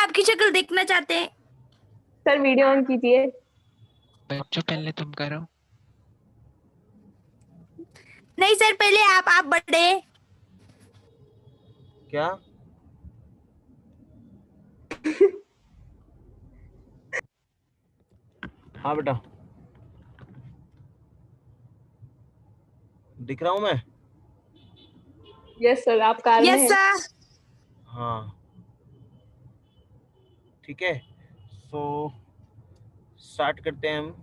आपकी शक्ल देखना चाहते हैं। सर वीडियो ऑन कीजिए। बच्चों पहले तुम करो। नहीं सर, पहले आप बड़े। क्या? हाँ बेटा, दिख रहा हूँ मैं? यस सर, आप कार में यस हैं। सर। हाँ ठीक है, सो स्टार्ट करते हैं हम।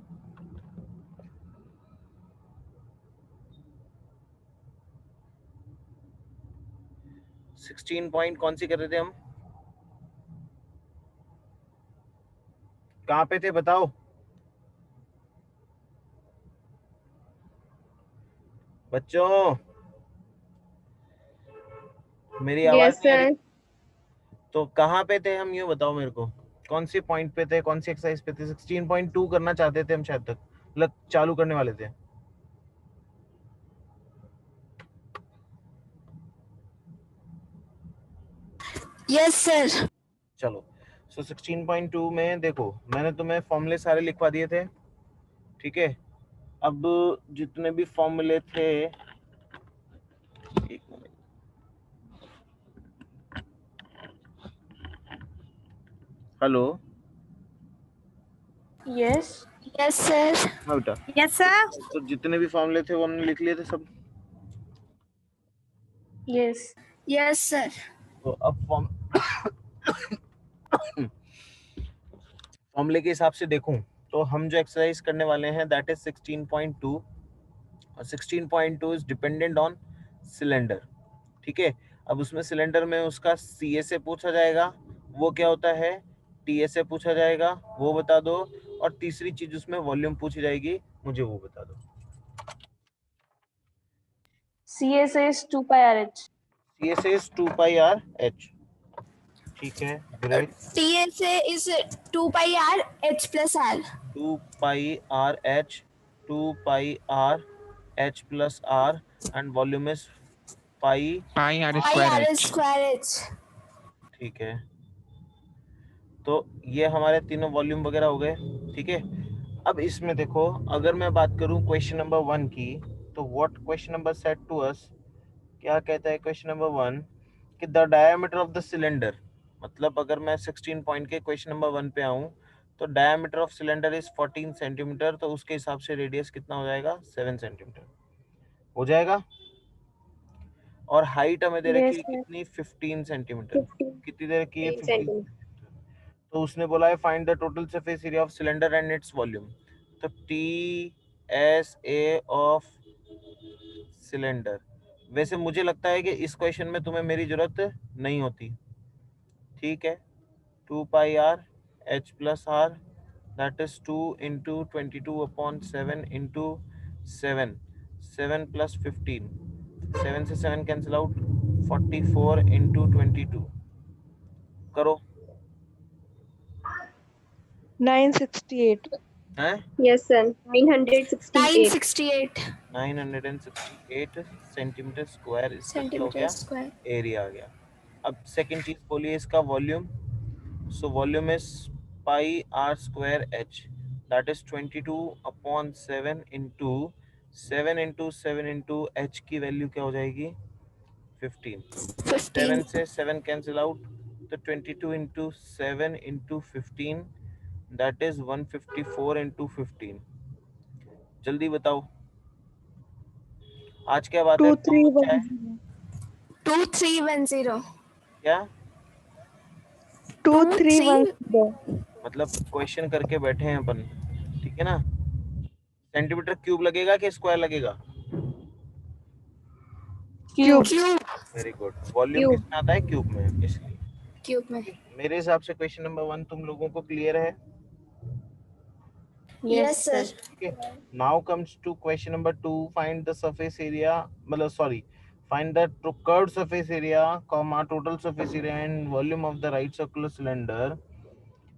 सिक्सटीन पॉइंट कौन सी कर रहे थे हम? कहाँ पे थे बताओ बच्चों, मेरी आवाज यस नहीं आ रही? सर। तो कहाँ पे थे हम, यूँ बताओ मेरे को, कौन सी पॉइंट पे थे, कौन सी एक्सरसाइज पे थे? 16.2 करना चाहते थे हम शायद तक, मतलब चालू करने वाले थे। Yes sir. चलो, सो 16.2 में देखो, मैंने तुम्हें फॉर्मूले सारे लिखवा दिए थे, ठीक है? अब जितने भी फॉर्मूले थे, एक minute, hello, yes yes sir. हाँ बेटा, यस सर। तो जितने भी फॉर्मूले थे वो हमने लिख लिए थे सब। Yes yes sir. तो अब फॉर्मूले के हिसाब से देखूं तो हम जो एक्सरसाइज करने वाले हैं दैट इज 16.2, और 16.2 इज डिपेंडेंट ऑन सिलेंडर, ठीक है? अब उसमें सिलेंडर में उसका सी ए से पूछा जाएगा, वो क्या होता है, टी ए से पूछा जाएगा, वो बता दो, और तीसरी चीज उसमें वॉल्यूम पूछी जाएगी, मुझे वो बता दो। CS is 2 pi RH। सी ए से इज 2 पाई आर एच, ठीक है, great. TSA is 2 pi R H plus R। 2 pi are H, 2 pi R H plus R, and volume is pi pi R pi square R H. square H। ठीक है, तो ये हमारे तीनों volume वगैरह हो गए, ठीक है? अब इसमें देखो, अगर मैं बात करूं क्वेश्चन नंबर 1 की, तो what question number set to us, क्या कहता है क्वेश्चन नंबर 1 कि the diameter of the cylinder, मतलब अगर मैं 16 पॉइंट के क्वेश्चन नंबर 1 पे आऊं, तो diameter of cylinder is 14 centimetre, तो उसके हिसाब से रेडियस कितना हो जाएगा, 7 सेंटीमीटर हो जाएगा। और हाइट हमें दे रखी है कितनी, 15 सेंटीमीटर। कितनी दे रखी है, 15 सेंटीमीटर। तो उसने बोला है find the total surface area of cylinder and its volume. तो T S A of cylinder, वैसे मुझे लगता है कि इस क्वेश्चन में तुम्हें मेरी जरूरत नहीं होती, ठीक है? 2 pi R H plus r, that is 2 into 22/7 into 7, 7 plus 15, 7 से 7 कैंसिल आउट, 44 इंटू 22 करो, 968 हैं? यस सर 968 968 968 सेंटीमीटर स्क्वायर इसका क्या हो सेंटीमीटर गया, स्क्वायर। एरिया आ गया। अब सेकंड चीज बोलिए इसका volume, so volume is pi R square H, that is 22/7 into 7 into H की वैल्यू क्या हो जाएगी, 15। 7 से 7 कैंसिल आउट, तो 22 into 7 into 15, that is 154 into 15। जल्दी बताओ, आज क्या बात है, कौन बच्चा है? 2310। क्या 2310 मतलब क्वेश्चन करके बैठे हैं अपन, ठीक है ना? सेंटीमीटर क्यूब लगेगा कि स्क्वायर लगेगा? Cube cube. Very good. Volume cube किसमें आता है, क्यूब में, इसलिए क्यूब में। मेरे हिसाब से क्वेश्चन नंबर 1 तुम लोगों को क्लियर है, यस सर। ठीक है? Now comes to question number 2, find the surface area, मतलब sorry, find the curved surface area comma total surface area and volume of the right circular cylinder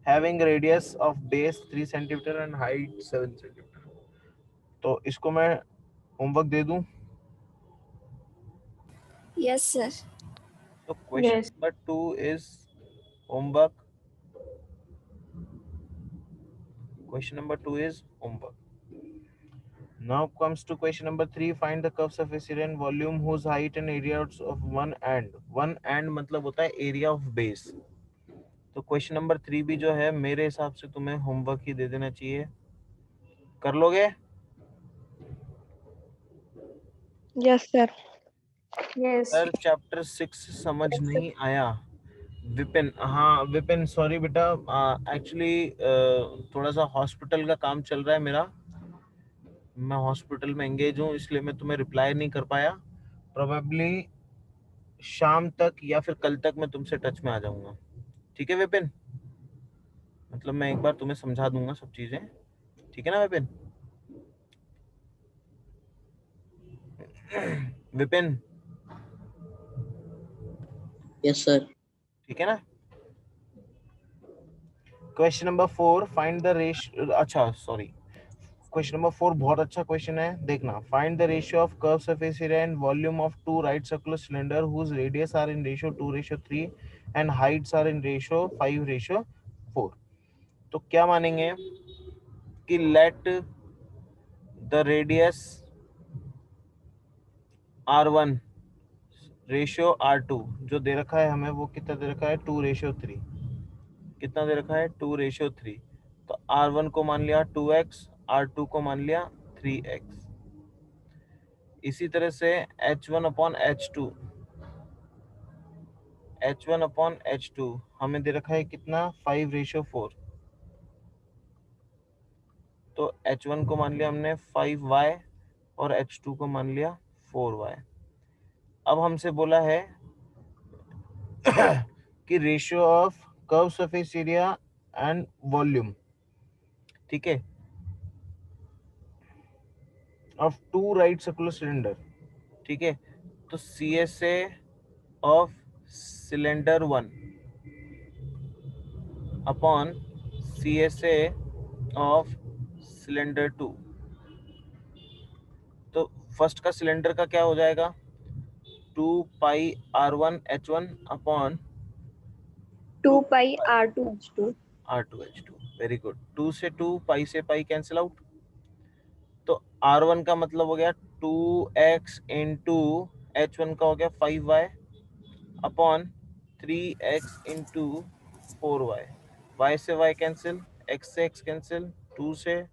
having radius of base 3 centimetre and height 7 centimetre. तो इसको मैं homework दे दूं? Yes sir. तो question yes number 2 is homework Question number 2 is homework. Now comes to question number 3. Find the curve surface area and volume whose height and area of one and. One and मतलब होता है area of base. तो question number 3 भी जो है मेरे हिसाब से तुम्हें होमवर्क ही दे देना चाहिए. कर लोगे? Yes, sir. Yes. Sir chapter 6 समझ नहीं आया. विपिन, हाँ विपिन सॉरी बेटा, एक्चुअली थोड़ा सा हॉस्पिटल का काम चल रहा है मेरा. मैं हॉस्पिटल में एंगेज हूँ, इसलिए मैं तुम्हें रिप्लाई नहीं कर पाया. प्रोबेबली शाम तक या फिर कल तक मैं तुमसे टच में आ जाऊंगा. ठीक है विपिन? मतलब मैं एक बार तुम्हें समझा दूंगा सब चीजें. ठीक है ना विपिन? Vipin yes sir. ठीक है ना? Question number 4 find the ratio. अच्छा सॉरी, क्वेश्चन नंबर 4 बहुत अच्छा क्वेश्चन है, देखना. Find the ratio of curve surface area and volume of two right circular cylinder whose radius are in ratio 2:3 and heights are in ratio 5:4. तो क्या मानेंगे कि let the radius R1 ratio R2 जो दे रखा है हमें, वो कितना दे रखा है 2:3. कितना दे रखा है 2:3. तो R1 को मान लिया 2x, R2 को मान लिया 3x. इसी तरह से H1/H2 हमें दे रखा है कितना 5:4. तो H1 को मान लिया हमने 5y और H2 को मान लिया 4y. अब हमसे बोला है कि ratio of curve surface area and volume, ठीक है, of two right circular cylinder. ठीक है, तो CSA of cylinder 1 upon CSA of cylinder 2. तो फर्स्ट का सिलेंडर का क्या हो जाएगा 2πr1h1 upon 2πr2h2. R2h2. Very good. 2 से 2, पाई से पाई कैंसिल आउट. तो R1 का मतलब हो गया 2x इंटू H1 का हो गया 5y upon 3x into 4y. y से y कैंसिल, x से x कैंसिल, 2 से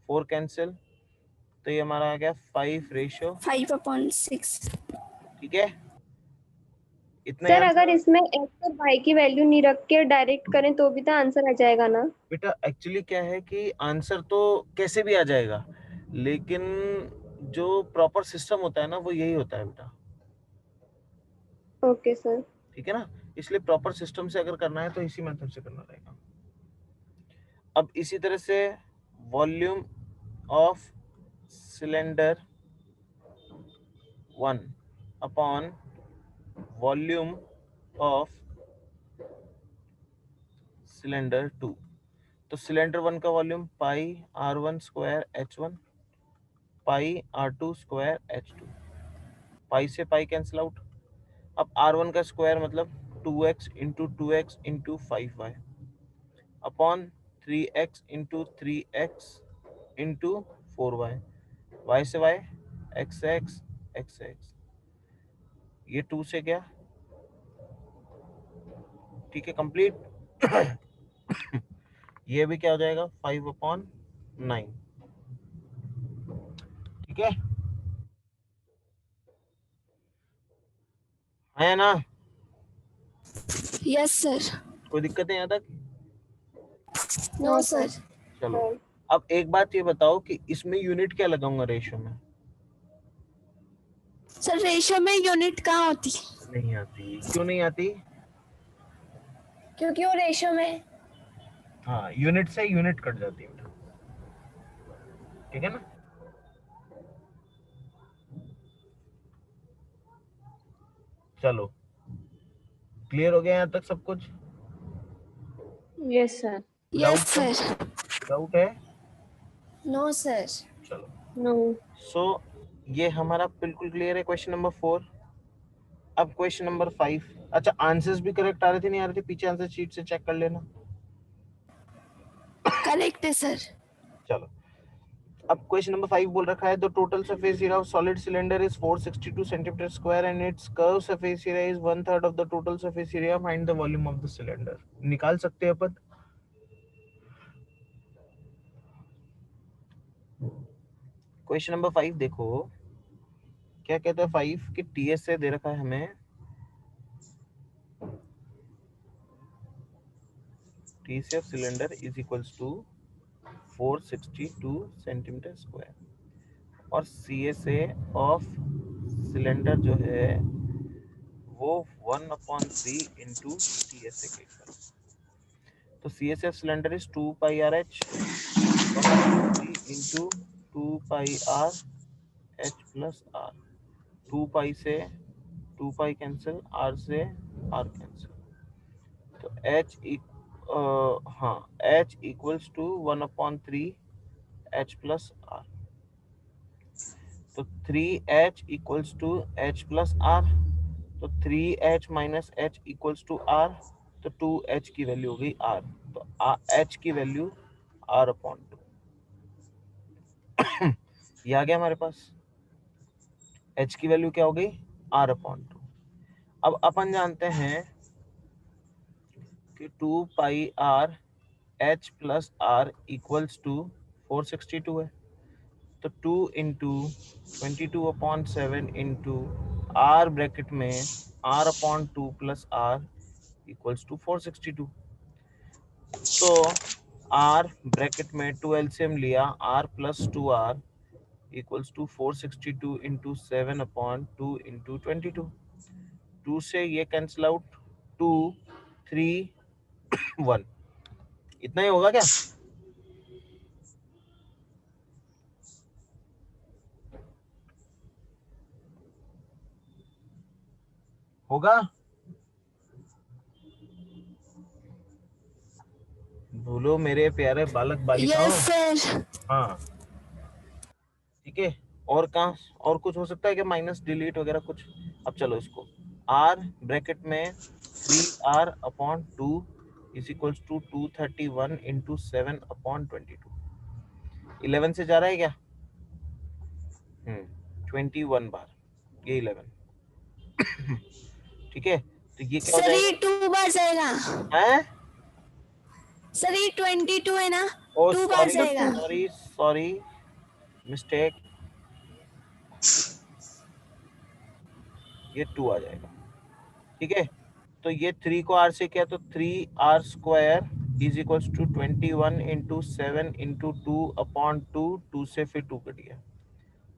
4 कैंसिल. तो ये हमारा आ गया 5/6. ठीक है, इतना सर याद अगर करो. इसमें x और y की वैल्यू नहीं रख के डायरेक्ट करें तो भी तो आंसर आ जाएगा ना? बेटा एक्चुअली क्या है कि आंसर तो कैसे भी आ जाएगा, लेकिन जो प्रॉपर सिस्टम होता है ना वो यही होता है बेटा. Okay sir. ठीक है ना, इसलिए प्रॉपर सिस्टम से अगर करना है तो इसी मेथड से करना रहेगा. अब इसी तरह से volume of cylinder 1 upon volume of cylinder 2. तो सिलेंडर 1 का वॉल्यूम पाई R1 स्क्वायर H1 पाई R2 स्क्वायर H2. पाई से पाई कैंसिल आउट. अब R1 का स्क्वायर मतलब 2x into 2x into 5y upon 3x into 3x into 4y. y से y, x से x, x से x. ये 2 से गया. ठीक है, कंप्लीट. ये भी क्या हो जाएगा 5/9. ठीक है, है ना? Yes, sir. कोई दिक्कत है यहाँ तक? No, sir. चलो, अब एक बात ये बताओ कि इसमें यूनिट क्या लगाऊंगा रेशियो में? सर रेशियो में यूनिट कहाँ होती? नहीं आती. क्यों नहीं आती? क्योंकि वो रेशियो में. हाँ, यूनिट से यूनिट कट जाती है बेटा. ठीक है ना? चलो, क्लियर हो गया यहाँ तक सब कुछ? Yes sir. Yes, sir. Doubt है? No, sir. चलो, नो. सो ये हमारा बिल्कुल क्लियर है क्वेश्चन नंबर 4. अब क्वेश्चन नंबर 5. अच्छा, आंसर्स भी करेक्ट आ रहे थे नहीं आ रहे थे? पीछे आंसर शीट से चेक कर लेना. Correct है, sir. चलो अब क्वेश्चन नंबर 5 बोल रखा है the total surface area of solid cylinder is 462 centimetre square and it's curve surface area is 1/3 of the total surface area, find the volume of the cylinder. निकाल सकते हैं अपन। Question number 5 देखो क्या कहता है 5 कि टीएस से दे रखा है हमें TS of cylinder is equals to 462 centimetre square और CSA ऑफ सिलेंडर जो है वो 1/3 इंटू TSA के इक्वल। तो CSA of cylinder is 2 pi RH 1/3 into 2 pi R H plus R। 2 pi से 2 पाई कैंसिल, R से R कैंसिल, तो H equals to 1/3 H plus R। तो 3H equals to H plus R, तो 3H minus H equals to R, तो 2H की value हो गई R। तो H की वैल्यू R/2 ये आ गया हमारे पास। H की वैल्यू क्या हो गई R/2। अब अपन जानते हैं कि 2 pi R H plus R equals to 462 है, तो 2 इंटू 22/7 इंटू R ब्रैकेट में R/2 plus R equals to 462। तो R ब्रैकेट में 2 एलसीएम लिया, R plus 2R equals to 462 into 7/2 into 22। 2 से ये कैंसिल आउट, 2 3 1, इतना ही होगा क्या? होगा? बोलो मेरे प्यारे बालक बालिकाओं। Yes sir. हाँ ठीक है। और कहाँ और कुछ हो सकता है कि माइनस डिलीट वगैरह कुछ? अब चलो इसको R ब्रैकेट में 3R/2 is equals to 231 into 7/22। 11 से जा रहा है क्या? 21 बार ये 11 ठीक है। तो ये क्या हो सर ये जाएगा? 2 बार जाएगा। हैं? सर ये 22 है ना, ओ 2 बार सॉरी जाएगा। सॉरी सॉरी मिस्टेक, ये 2 आ जाएगा। ठीक है। तो ये 3 को R से किया तो 3R square is equals to 21 into 7 into 2/2, 2 से फिर 2 कट गया,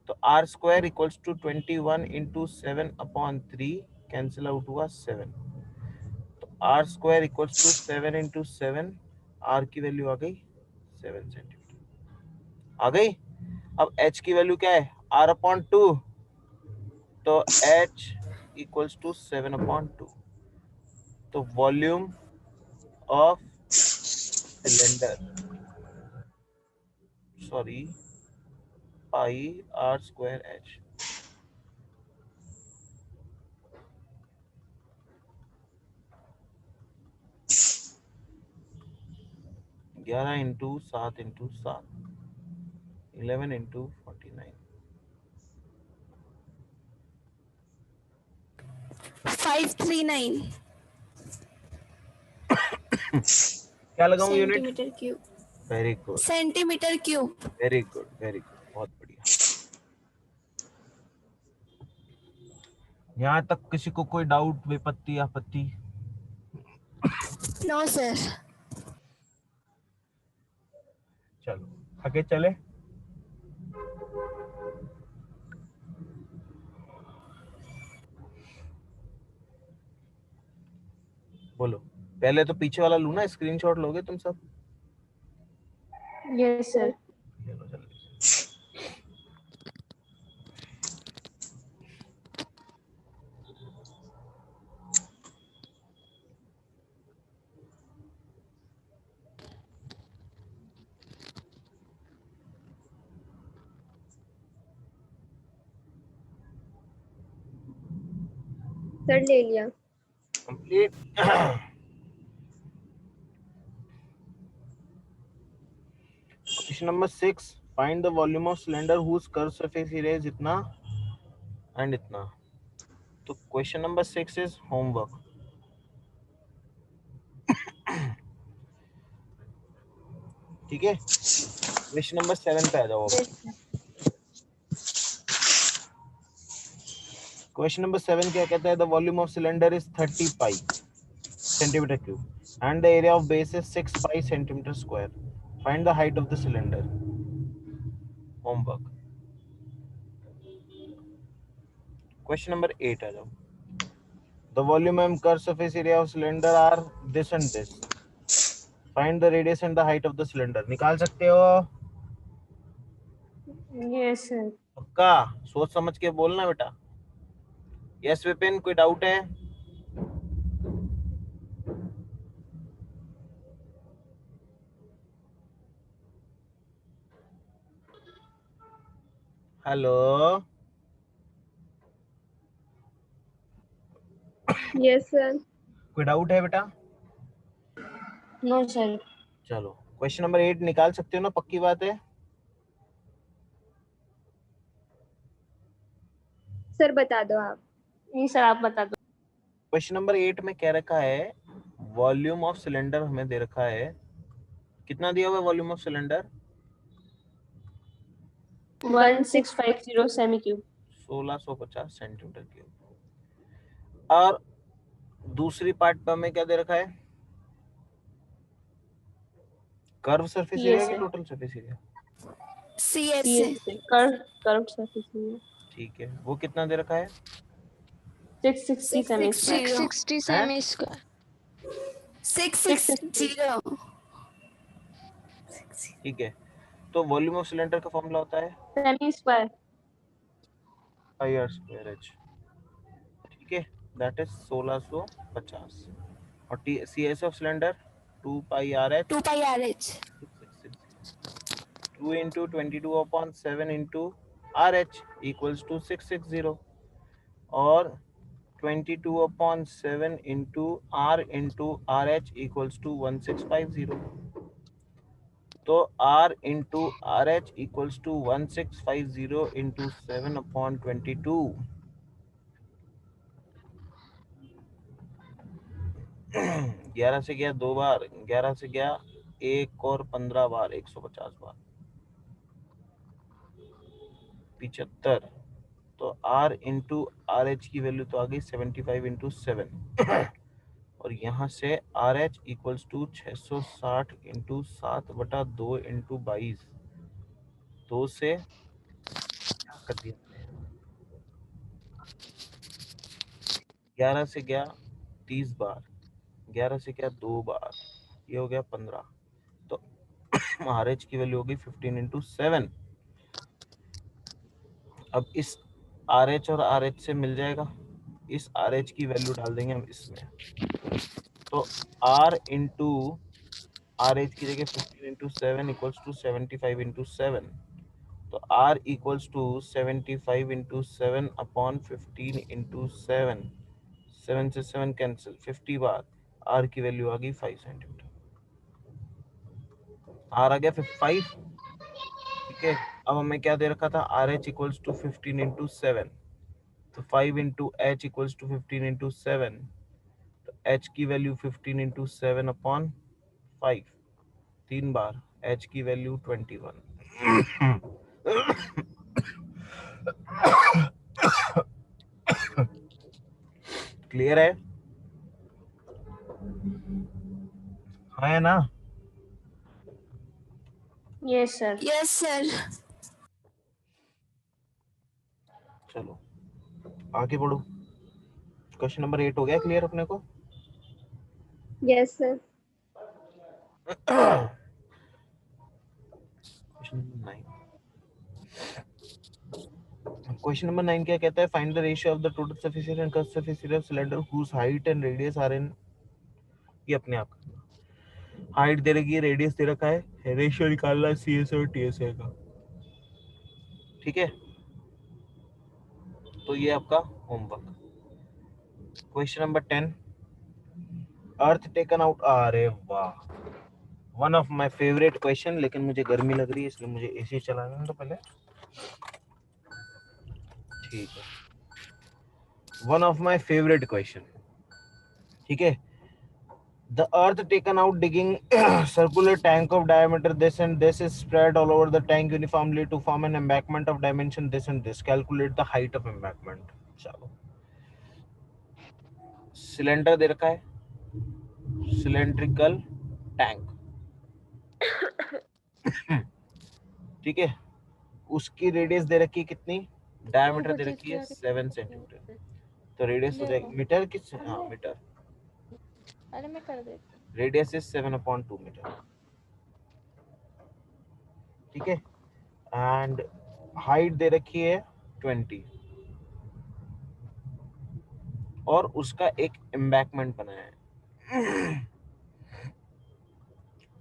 तो R square equals to 21 into 7/3 cancel out हुआ 7, तो R square equals to 7 into 7, R की वैल्यू आ गई 7 सेंटीमीटर आ गई। अब H की वैल्यू क्या है R/2, तो H इक्वल्स टू 7/2। तो volume of cylinder sorry pi R square H। ग्यारह इंटू 7 इंटू 7 11 इंटू 49 539 क्या लगाऊं unit? Centimetre cube. Very good centimetre cube. Very good very good, बहुत बढ़िया। यहाँ तक किसी को कोई डाउट विपत्ति आपत्ति? No sir. चलो आगे चले। बोलो पहले तो पीछे वाला लू ना, स्क्रीनशॉट लोगे तुम सब? Yes sir. ले लो जल्दी। सर ले लिया। Complete. Question number 6, find the volume of cylinder whose curve surface area is इतना एंड इतना। तो क्वेश्चन नंबर 6 इज होमवर्क। ठीक है, क्वेश्चन नंबर 7 पे आ जाओ। क्वेश्चन नंबर 7 क्या कहता है? The volume of cylinder is 30 pi centimetre cube and the area of base is 6 pi centimetre square. Find the height of the cylinder. Homework. Question number 8 आ जाओ। The volume and curved surface area of cylinder are this and this. Find the radius and the height of the cylinder. निकाल सकते हो? Yes sir. पक्का सोच समझ के बोलना बेटा। यस विपिन, कोई डाउट है? Hello, yes sir. कोई डाउट है बेटा? No sir. चलो क्वेश्चन नंबर 8 निकाल सकते हो ना? पक्की बात है? सर बता दो आप। नहीं सर आप बता दो। क्वेश्चन नंबर 8 में कह रखा है वॉल्यूम ऑफ सिलेंडर हमें दे रखा है। कितना दिया हुआ है volume of cylinder? 1650 semi cube. 1650 centimetre cube. और दूसरी पार्ट पे हमें क्या दे रखा है? कर्व सरफेस एरिया की total surface area? CS curve surface area. ठीक है, वो कितना दे रखा है? 660 सेमी स्क्वायर। 660 सेमी स्क्वायर 660 ठीक है, तो वॉल्यूम ऑफ सिलेंडर का फॉर्मूला होता है semi square. IR square H। ठीक है, दैट इज 1650। और CS of cylinder 2 pi RH 2 pi RH 2 into 22/7 into RH equals to 660 और 22/7 into R into RH equals to 1650। तो R into RH equals to 1650 into 7/22। 11 से गया 2 बार, 11 से गया 1 और 15 बार, 150 बार, 75। तो R इंटू RH की वैल्यू तो आ गई 75 इंटू 7 और यहाँ से RH equals to 660 into 7/2 into 22। 2 से क्या कर दिया, 11 से गया 30 बार, 11 से गया 2 बार, ये हो गया 15। तो RH की वैल्यू होगी 15 इंटू 7। अब इस RH और RH से मिल जाएगा, इस RH की वैल्यू डाल देंगे हम इसमें। तो R इंटू RH की जगह 15 इंटू 7 इक्वल्स टू 75 इंटू 7। तो R equals to 75 into 7 upon 15 into 7। 7 से 7 कैंसिल, 50 बार R की वैल्यू आ गई 5 सेंटीमीटर। R आ गया 5। ठीक है, अब हमें क्या दे रखा था? RH equals to 15 into 7। तो 5 into H equals to 15 into 7। तो H की वैल्यू 15 इंटू 7 अपॉन 5, 3 बार, H की वैल्यू 21। क्लियर है? हाँ है ना? Yes sir. Yes sir चलो आगे बढ़ो। क्वेश्चन नंबर 8 हो गया क्लियर अपने को? Yes sir. Question number 9। Question number 9 क्या कहता है? Find the ratio of the total surface area and curve surface area of cylinder whose height and radius are in. ये अपने आप हाइट दे रखी है, रेडियस दे रखा है, रेशियो निकालना है CS और TSA का। ठीक है, तो ये आपका होमवर्क। क्वेश्चन नंबर 10, अर्थ टेकन आउट। अरे वाह, one of my favourite question, लेकिन मुझे गर्मी लग रही है इसलिए मुझे एसी चलाना है तो पहले। ठीक है, one of my favourite question. ठीक है, the earth taken out digging circular tank of diameter this and this is spread all over the tank uniformly to form an embankment of dimension this and this. Calculate the height of embankment. चलो, cylinder दे रखा है, cylindrical tank, ठीक है, उसकी radius दे रखी है कितनी, diameter दे रखी है 7 सेंटीमीटर, तो रेडियस हो जाएगी मीटर किस, हाँ मीटर, अरे मैं कर देती हूँ। Radius is 7/2 metre. ठीक है, एंड हाइट दे रखी है 20 और उसका एक एम्बैकमेंट बनाया है।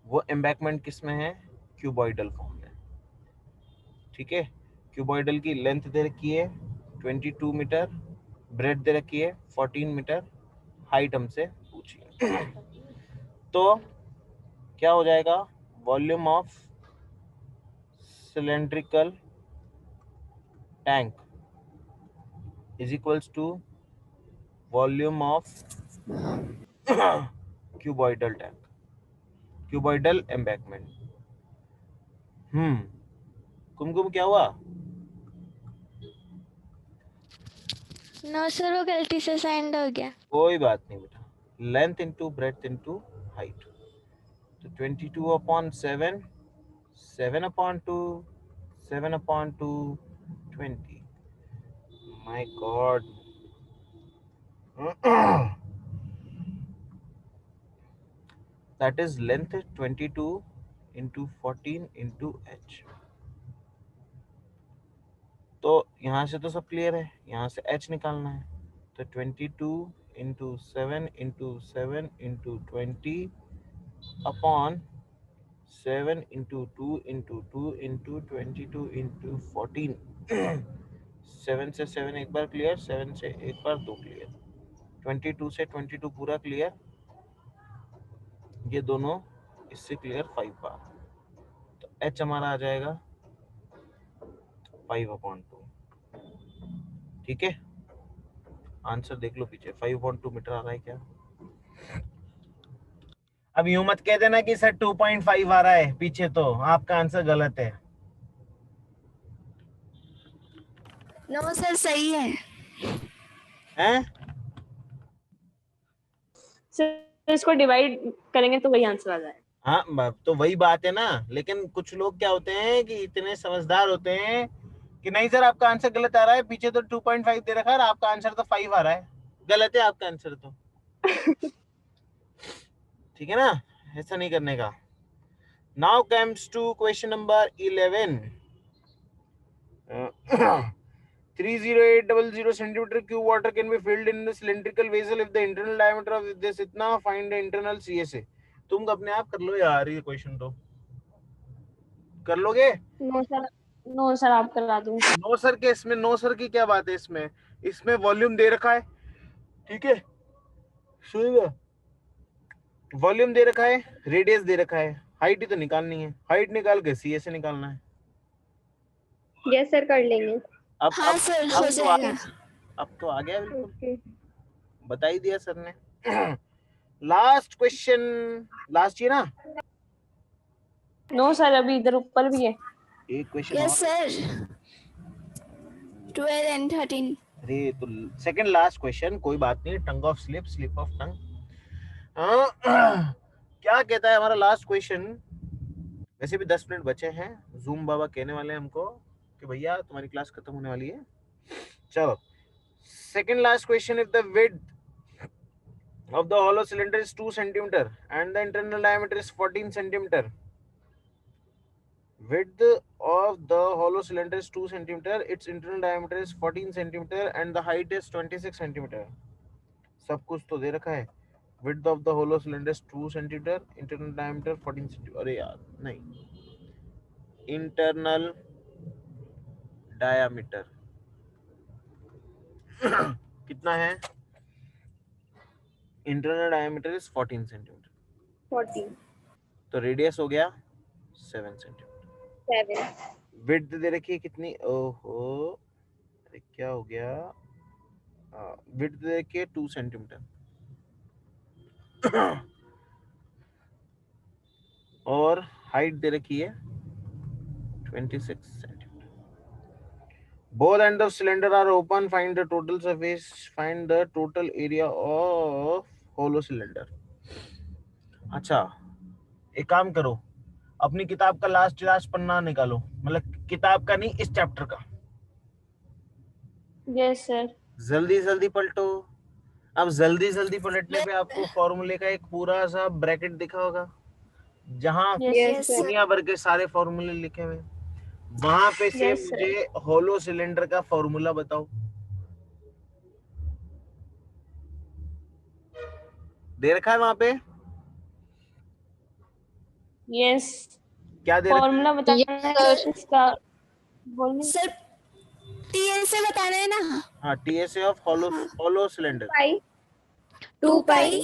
वो एम्बैकमेंट किस में है, क्यूबॉइडल फॉर्म में। ठीक है, क्यूबॉइडल की लेंथ दे रखी है 22 मीटर, ब्रेड दे रखी है 14 मीटर, हाइट हमसे पूछिए। तो क्या हो जाएगा, volume of cylindrical tank is equals to volume of cuboidal tank, cuboidal embankment. Kumkum क्या हुआ, नो सर वो गलती से साइंड हो गया। कोई बात नहीं बेटा, length into breadth into height, तो 22/7, 7/2, 7/2, 20, my God. that is length 22 into 14 into h। तो यहाँ से तो सब क्लियर है, यहाँ से h निकालना है, तो 22 into 7 into 7 into 20 upon 7 into 2 into 2 into 22 into 14। 7 से 7 एक बार क्लियर, 7 से एक बार 2 क्लियर, 22 से 22 पूरा क्लियर, ये दोनों इससे क्लियर 5 बार, तो h हमारा आ जाएगा 5/2। ठीक है, आंसर देख लो पीछे, 5/2 मीटर आ रहा है क्या। अब यूं मत कह देना कि सर 2.5 आ रहा है पीछे, तो आपका आंसर गलत है। नो सर सही है। हैं? सर इसको डिवाइड करेंगे तो वही आंसर आ जाएगा। हाँ तो वही बात है ना, लेकिन कुछ लोग क्या होते हैं कि इतने समझदार होते हैं कि नहीं सर आपका आंसर गलत आ रहा है, पीछे तो 2.5 दे रखा है, आपका आंसर तो 5 आ रहा है, गलत है आपका आंसर तो। ठीक है ना, ऐसा नहीं करने का। Now comes to question number 11। 30800 centimeter cube water can be filled in the cylindrical vessel if the internal diameter of this इतना, find the internal CSA। तुम अपने आप कर लो यार, ये क्वेश्चन तो कर लोगे। नो सर आप करा दो। नो सर के इसमें, नो सर की क्या बात है इसमें, इसमें वॉल्यूम दे रखा है, ठीक है, सुनिएगा, वॉल्यूम दे रखा है, रेडियस दे रखा है, हाइट ही तो निकालनी है, हाइट निकाल के CSA निकालना है। यस सर कर लेंगे। अब हाँ अब सर अब हो तो आ जाएगा। गया, अब तो आ गया बिल्कुल, ओके बता ही दिया सर ने। लास्ट क्वेश्चन, लास्ट ही ना, नो सर अभी इधर ऊपर भी है। एक क्वेश्चन यस और, सर 12 and 13। अरे तो सेकंड लास्ट क्वेश्चन, कोई बात नहीं, tongue of slip, slip of tongue. क्या कहता है हमारा लास्ट क्वेश्चन, वैसे भी 10 मिनट बचे हैं, जूम बाबा कहने वाले हैं हमको कि भैया तुम्हारी क्लास खत्म होने वाली है। चलो, second last question, if the width of the hollow cylinder is 2 centimeter and the internal diameter is 14 centimeter, width of the hollow cylinder is 2 centimeter, its internal diameter is 14 centimeter and the height is 26 centimeter। सब कुछ तो दे रखा है, width of the hollow cylinder is 2 centimeter, internal diameter 14 centimeter, अरे यार नहीं, internal diameter कितना है, internal diameter is 14 centimeter। 40 तो रेडियस हो गया 7 सेंटीमीटर। 7। विड्थ दे रखी है कितनी, ओहो अरे क्या हो गया, विड्थ दे रखी है 2 सेंटीमीटर और हाइट दे रखी है 26 centimetre. Both ends of cylinder are open. Find the total surface. Find the total area of hollow cylinder. अच्छा, एक काम करो, अपनी किताब का लास्ट पन्ना निकालो, मतलब किताब का नहीं, इस चैप्टर का। Yes sir. जल्दी जल्दी पलटो। अब जल्दी जल्दी पलटने पे आपको फॉर्मूले का एक पूरा सा ब्रैकेट दिखा होगा, जहां यस सर। दुनिया भर के सारे फॉर्मूले लिखे हुए, वहां पे से Yes, sir. मुझे होलो सिलेंडर का फॉर्मूला बताओ। दे रखा है वहां पे, यस। क्या दे रखा है? फॉर्मूला बताना है इसका, बोलने। सर टीएसए बताना है ना। हाँ, TSA of hollow cylinder 2 pi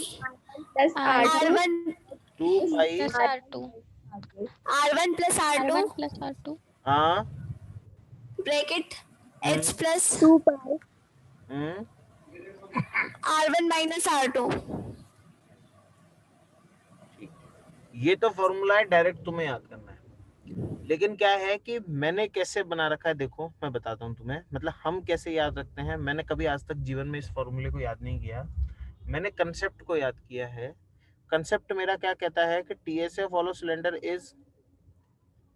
plus R1 2 pi plus R2 R1 plus R2 R1 plus R2 हाँ bracket H plus 2 pi R1 minus R2। ये तो फॉर्मूला है, डायरेक्ट तुम्हें याद करना है। लेकिन क्या है कि मैंने कैसे बना रखा है, देखो मैं बताता हूँ तुम्हें, मतलब हम कैसे याद रखते हैं। मैंने कभी आज तक जीवन में इस फॉर्मूले को याद नहीं किया, मैंने कंसेप्ट को याद किया है। कंसेप्ट मेरा क्या कहता है कि TSA of hollow cylinder is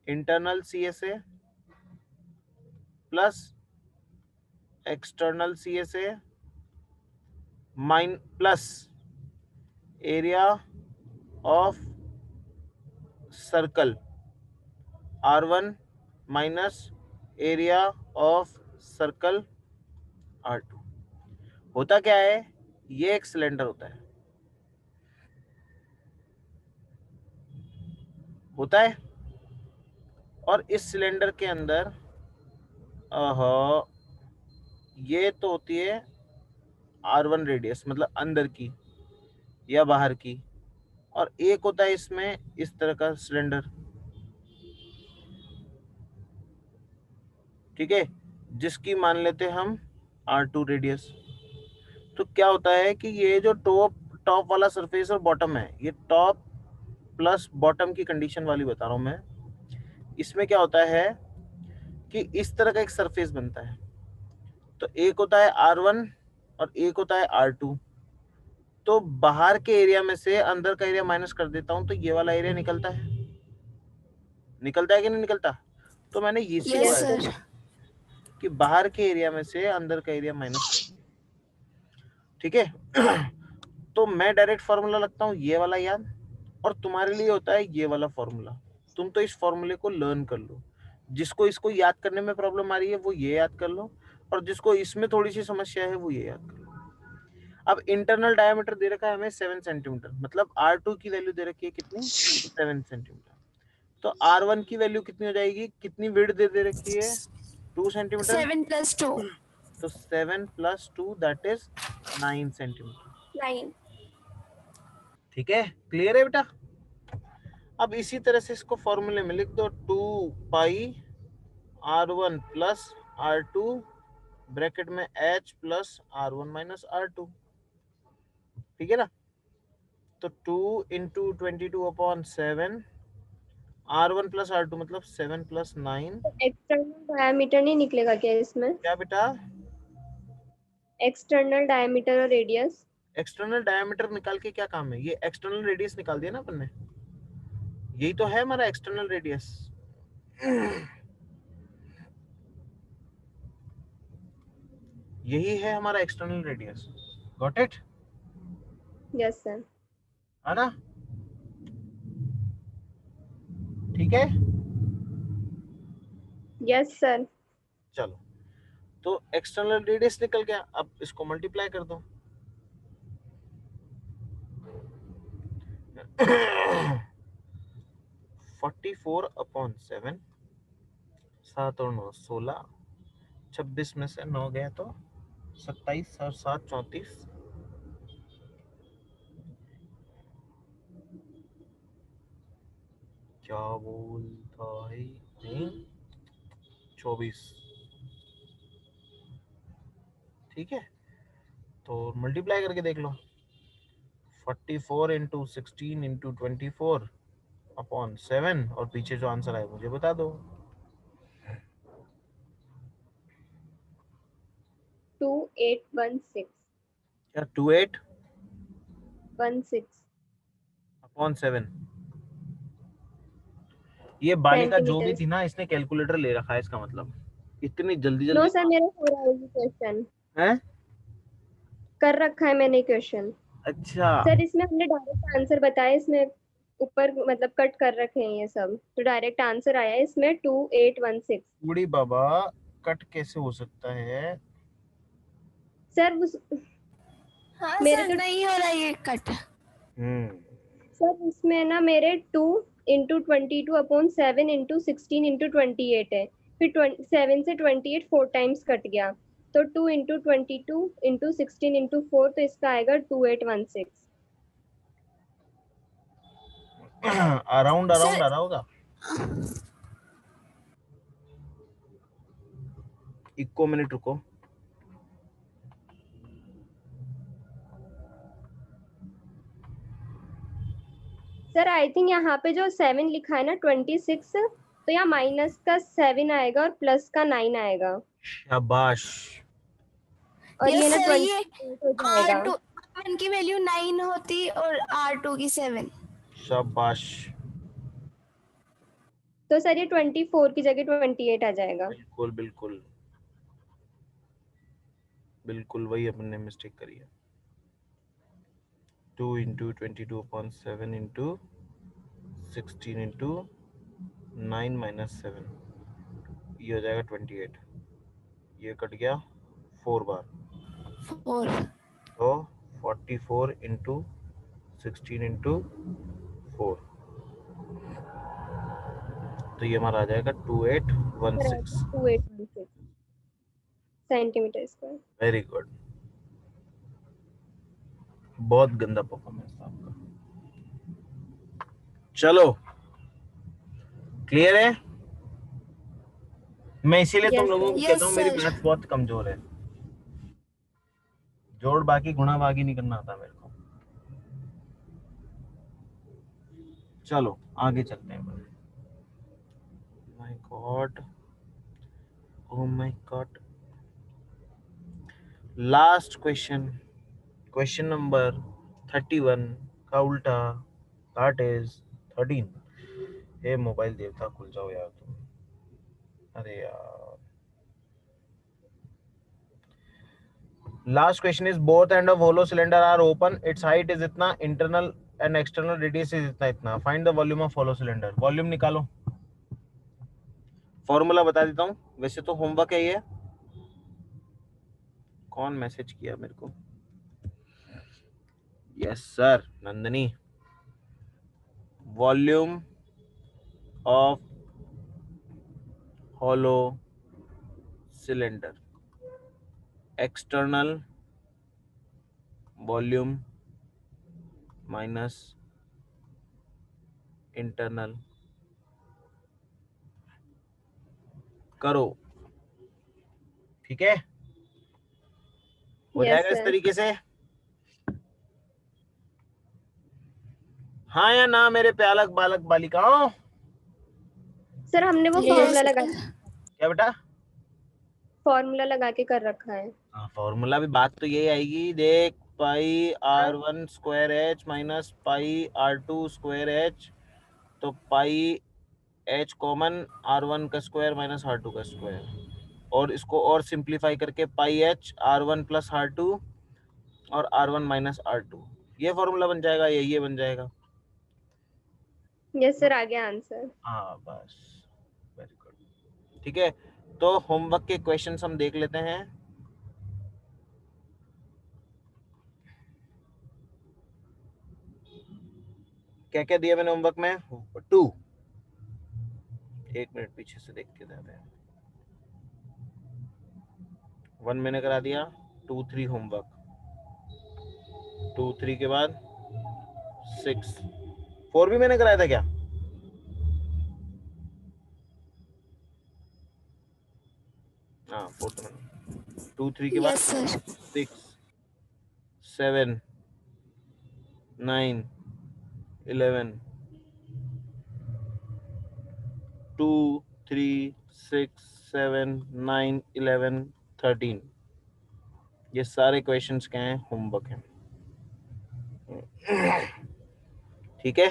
internal CSA plus external CSA mine plus area of circle R1 minus area of circle R2। होता क्या है, ये एक सिलेंडर होता है और इस सिलेंडर के अंदर ये तो होती है R1 रेडियस, मतलब अंदर की या बाहर की, और एक होता है इसमें इस तरह का सिलेंडर, ठीक है, जिसकी मान लेते हम R2 रेडियस। तो क्या होता है कि ये जो टॉप वाला सरफेस और बॉटम है, ये टॉप प्लस बॉटम की कंडीशन वाली बता रहा हूं मैं। इसमें क्या होता है कि इस तरह का एक सरफेस बनता है, तो एक होता है R1 और एक होता है R2। तो बाहर के एरिया में से अंदर का एरिया माइनस कर देता हूं, तो ये वाला एरिया निकलता है कि नहीं निकलता। तो मैंने ये यस सर। कि बाहर के एरिया में से अंदर का एरिया माइनस, ठीक है। तो मैं डायरेक्ट फॉर्मूला लगता हूँ ये वाला याद, और तुम्हारे लिए होता है ये वाला फॉर्मूला। तुम तो इस फॉर्मूले को लर्न कर लो, जिसको इसको याद करने में प्रॉब्लम आ रही है वो ये याद कर लो, और जिसको इसमें थोड़ी सी समस्या है वो ये याद कर लो। अब इंटरनल डायमीटर दे रखा है हमें 7 सेंटीमीटर, मतलब R2 की वैल्यू दे रखी है कितनी, 7 सेंटीमीटर। तो R1 की वैल्यू कितनी हो जाएगी, कितनी विड्थ दे रखी है, 2 सेंटीमीटर। 7 plus 2 तो 7 plus 2 दैट इज 9 सेंटीमीटर। 9। ठीक है, क्लियर है बेटा। अब इसी तरह से इसको फॉर्मूले में लिख दो, 2 pi R1 plus R2 bracket में H plus R1 minus R2, ठीक है ना। तो 2 इंटू 22/7 R1 प्लस R2 मतलब 7 प्लस 9। एक्सटर्नल डायमीटर नहीं निकलेगा क्या इसमें? क्या बेटा, एक्सटर्नल डायमीटर और रेडियस। एक्सटर्नल डायमीटर निकाल के क्या काम है, ये एक्सटर्नल रेडियस निकाल दिया ना अपन ने, यही तो है हमारा एक्सटर्नल रेडियस। यही है हमारा external radius, got it. Yes sir. है ना, ठीक है। Yes sir. चलो, तो एक्सटर्नल रेडियस निकल गया, अब इसको मल्टीप्लाई कर दो। 44/7, 7 और 9 16, 26 में से 9 गया तो 27 और 7 34, क्या बोलता है? नहीं 24, ठीक है। तो मल्टीप्लाई करके देख लो, 44 इंटू 16 इंटू 24 अपॉन 7, और पीछे जो आंसर आए मुझे बता दो। 2816 क्या 28 अपॉन 7? ये बालिका जो भी सेंटीमीटर। थी ना, इसने कैलकुलेटर ले रखा है, इसका मतलब इतनी जल्दी नो जल्दी सर, मेरा हो रहा है ये क्वेश्चन, है। कर रखा है मैंने क्वेश्चन। अच्छा, सर इसमें हमने डायरेक्ट आंसर बताया, इसमें ऊपर मतलब कट कर रखे हैं ये सब, तो डायरेक्ट आंसर आया है इसमें 2816। बूढ़ी बाबा, कट कैसे हो सकता है? सर हाँ मेरे सर, तो नहीं हो रहा ये कट। सर इसमें ना मेरे 2 इंटू 22/7 इंटू 16 इंटू 28 है, फिर 7 से 28 4 टाइम्स कट गया, तो 2 इंटू 22 इंटू 16 इंटू 4, तो इसका आएगा 2816। अराउंड आ सर रहा होगा। इक्को मिनट रुको। सर आई थिंक यहाँ पे जो 7 लिखा है ना 26, तो यहाँ माइनस का 7 आएगा और प्लस का 9 आएगा, शाबाश, और यस ये ना सर, 28 ये हो जाएगा। R1 की वैल्यू 9 होती और R2 की 7। शाबाश, तो सर ये 24 की जगह 28 आ जाएगा। बिल्कुल बिल्कुल बिल्कुल वही अपने मिस्टेक करी है। 2 इंटू 22/7 इंटू 16 इंटू 9 माइनस 7, ये हो जाएगा 28। ये कट गया 4 बार, 4। तो 44 इंटू 16 इंटू 4, तो ये हमारा आ जाएगा 2816। 2816 सेंटीमीटर स्क्वायर। वेरी गुड, बहुत गंदा परफॉर्मेंस था आपका। चलो, क्लियर है? मैं इसीलिए तुम Yes, लोगों को sir. कहता हूँ Yes, मेरी sir. मैथ्स बहुत कमजोर है। जोड़ बाकी गुणा भागी नहीं करना आता मेरे को। चलो आगे चलते हैं। My God, oh my God, last question, question number 31 का उल्टा, दैट इज 13। हे मोबाइल देवता खुल जाओ यार तुम। अरे यार, last question is both end of hollow cylinder are open, its height is इतना, internal and external radius is इतना, find the volume of hollow cylinder. Volume निकालो। फॉर्मूला बता देता हूँ, वैसे तो होमवर्क है ये। कौन मैसेज किया मेरे को? Yes sir, Nandini. Volume of hollow cylinder, external volume minus internal, करो, ठीक है? हो Yes, जाएगा इस sir. तरीके से? हाँ या ना मेरे प्यालक बालक बालिकाओं? सर हमने वो Yes, फॉर्मूला sir. लगा क्या बेटा? के कर रखा है। हाँ, फॉर्मूला भी बात तो यही आएगी, देख, पाई R1 square H minus pi R2 square H, तो पाई H कॉमन, R1 का स्क्वायर माइनस R2 का स्क्वायर, और इसको और सिंप्लीफाई करके पाई H R1 प्लस R2 और R1 माइनस R2, ये फॉर्मूला बन जाएगा, ये बन जाएगा। यस सर, आ गया आंसर। हाँ बस, वेरी गुड, ठीक है। तो होमवर्क के क्वेश्चंस हम देख लेते हैं। क्या क्या दिया मैंने होमवर्क में? 2, एक मिनट पीछे से देख के जाते हैं। 1 मैंने करा दिया, 2 3 होमवर्क, 2 3 के बाद 6 4 भी मैंने कराया था क्या? फोर्थ में 2 3 के बाद Yes, sir. 6 7 9 11 2 3 6 7 9 11 13 ये सारे क्वेश्चंस क्या हैं होमवर्क हैं ठीक है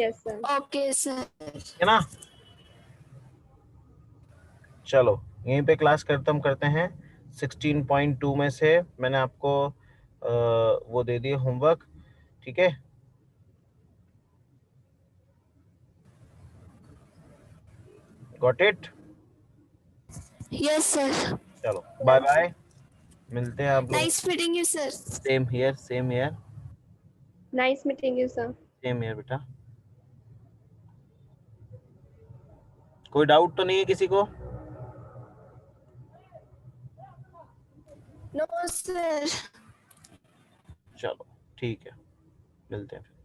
यस सर। Okay, sir. है ना चलो यहीं पे क्लास खत्म करते हैं 16.2 में से मैंने आपको वो दे दिए होमवर्क ठीक है गॉट इट Yes, sir. चलो बाय बाय मिलते हैं आप लोग Nice meeting you, sir. Same here nice meeting you sir. Same here बेटा कोई डाउट तो नहीं है किसी को No, sir. चलो ठीक है मिलते हैं फिर